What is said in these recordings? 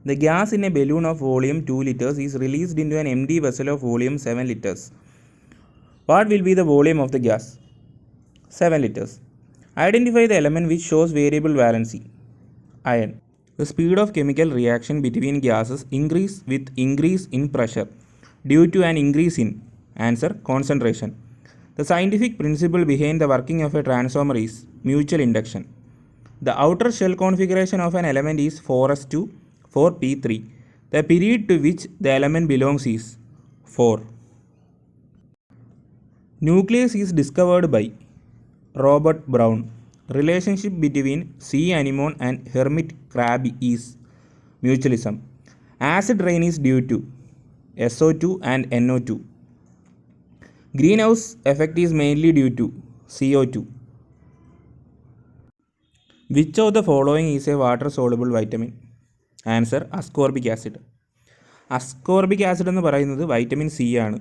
The gas in a balloon of volume 2 liters is released into an empty vessel of volume 7 liters. What will be the volume of the gas? 7 liters. Identify the element which shows variable valency. Iron. The speed of chemical reaction between gases increase with increase in pressure due to an increase in answer concentration. The scientific principle behind the working of a transformer is mutual induction. The outer shell configuration of an element is 4s2 4p3. The period to which the element belongs is 4. Nucleus is discovered by Robert Brown. Relationship between sea anemone and hermit crab is mutualism. Acid rain is due to SO2 and NO2. Greenhouse effect is mainly due to CO2. Which of the following is a water soluble vitamin? Answer ascorbic acid. Ascorbic acid എന്ന് പറയുന്നത് vitamin C ആണ്.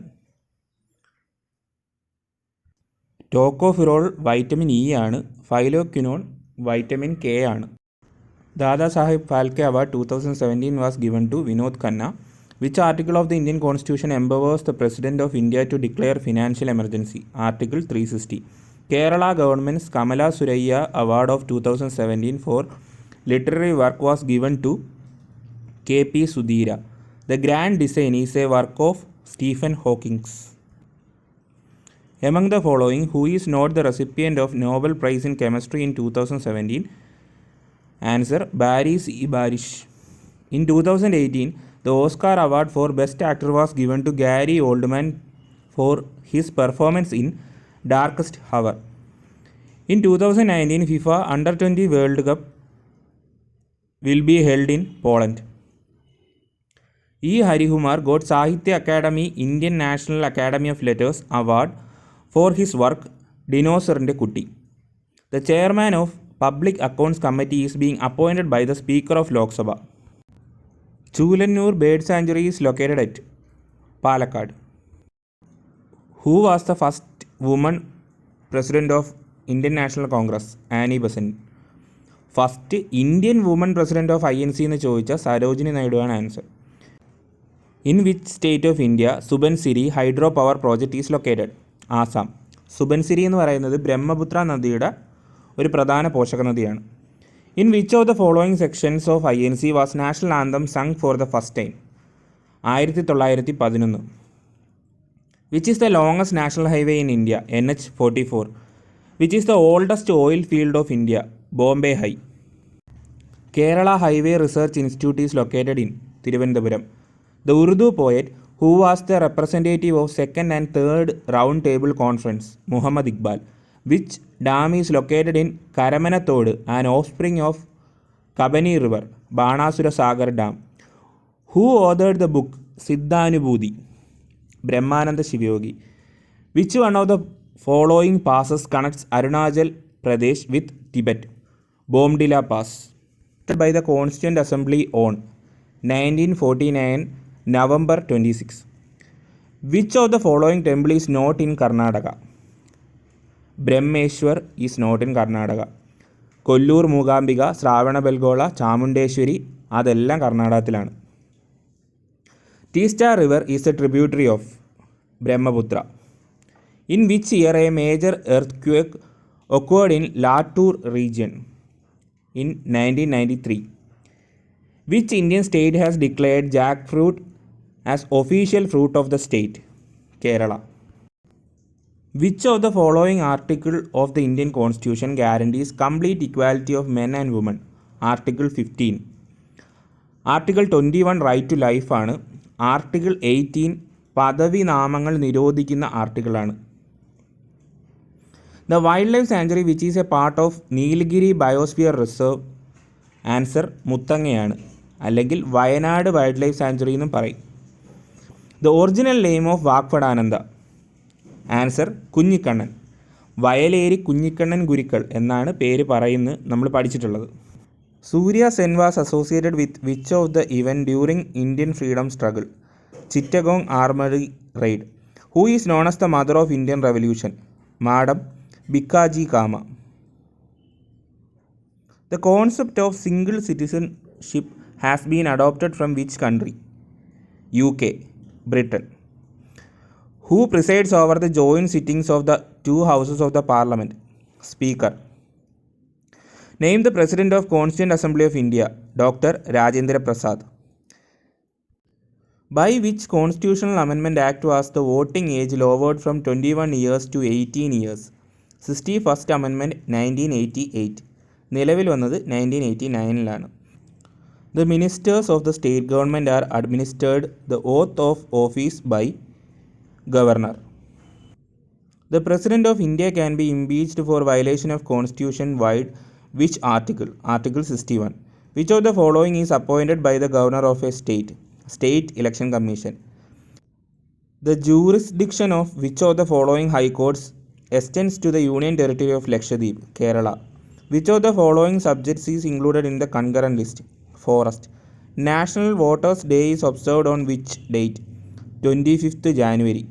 Tocopherol vitamin E ആണ്. Phylloquinone vitamin K ആണ്. Dada Saheb Phalke award 2017 was given to Vinod Khanna. Which article of the Indian constitution empowers the president of India to declare financial emergency? Article 360. Kerala government's Kamala Surayya award of 2017 for literary work was given to K.P. Sudhira. The Grand Design is a work of Stephen Hawking. Among the following, who is not the recipient of Nobel Prize in Chemistry in 2017? Answer Barry C. Barish. In 2018, the Oscar Award for Best Actor was given to Gary Oldman for his performance in Darkest Hour. In 2019, FIFA Under-20 World Cup will be held in Poland. E. Harikumar got Sahitya Academy Indian National Academy of Letters Award for his work Dinosaurinte Kutti. The chairman of Public Accounts Committee is being appointed by the Speaker of Lok Sabha. Chulannur Bird Sanctuary is located at Palakkad. Who was the first woman president of Indian National Congress? Annie Besant. First Indian woman president of INC എന്ന് ചോദിച്ച സരോജിനി നായിഡുവാണ് answer. In which state of India Subansiri hydro power project is located? Assam. Subansiri എന്ന് പറയുന്നത് ബ്രഹ്മപുത്ര നദിയുടെ ഒരു പ്രധാന പോഷക നദിയാണ്. In which of the following sections of INC was national anthem sung for the first time? 1911. Which is the longest national highway in India? NH44. Which is the oldest oil field of India? Bombay high. Kerala highway research institute is located in Thiruvananthapuram. The Urdu poet who was the representative of second and third round table conference, Muhammad Iqbal. Which dam is located in Karamanathod, an offspring of Kabani River? Banasura Sagar Dam. Who authored the book Siddhanubhuti? Brahmananda Shivayogi. Which one of the following passes connects Arunachal Pradesh with Tibet? Bomdila Pass. By the Constituent Assembly on 1949 November 26. Which of the following temple is not in Karnataka? Brahmeshwar is not in Karnataka. Kollur Mookambika, Shravanabelagola, Chamundeshwari അതെല്ലാം കർണാടകത്തിലാണ്. Teesta river is a tributary of Brahmaputra. In which year a major earthquake occurred in Latur region? In 1993. Which Indian state has declared jackfruit as official fruit of the state? Kerala. Which of the following article of the Indian Constitution guarantees complete equality of men and women? Article 15. Article 21 right to life ആണ്. Article 18 പദവി നാമങ്ങൾ നിരോധിക്കുന്ന ആർട്ടിക്കിളാണ്. The wildlife sanctuary which is a part of Nilgiri biosphere reserve? Answer മുത്തങ്ങയാണ്, അല്ലെങ്കിൽ Wayanad wild life sanctuary എന്നും പറയും. The original name of Vagbhatananda? Answer Kunhikannan. Vayaleri Kunhikannan Gurukkal എന്നാണ് പേര് പറയുന്നത് നമ്മൾ പഠിച്ചിട്ടുള്ളത്. Surya Sen was associated with which of the event during Indian freedom struggle? Chittagong armoury raid. Who is known as the mother of Indian revolution? Madam Bhikaiji Cama. The concept of single citizenship has been adopted from which country? UK, Britain. Who presides over the joint sittings of the two houses of the Parliament? Speaker. Name the President of Constituent Assembly of India, Dr. Rajendra Prasad. By which Constitutional Amendment Act was the voting age lowered from 21 years to 18 years? 61st Amendment 1988. നിലവിൽ വന്നത് 1989-ലാണ്. The ministers of the state government are administered the oath of office by governor. The President of India can be impeached for violation of Constitution wide which article? Article 61. Which of the following is appointed by the governor of a state? State Election Commission. The jurisdiction of which of the following high courts extends to the Union Territory of Lakshadweep, Kerala? Which of the following subjects is included in the concurrent list? Forest. National Voters' Day is observed on which date? 25th January.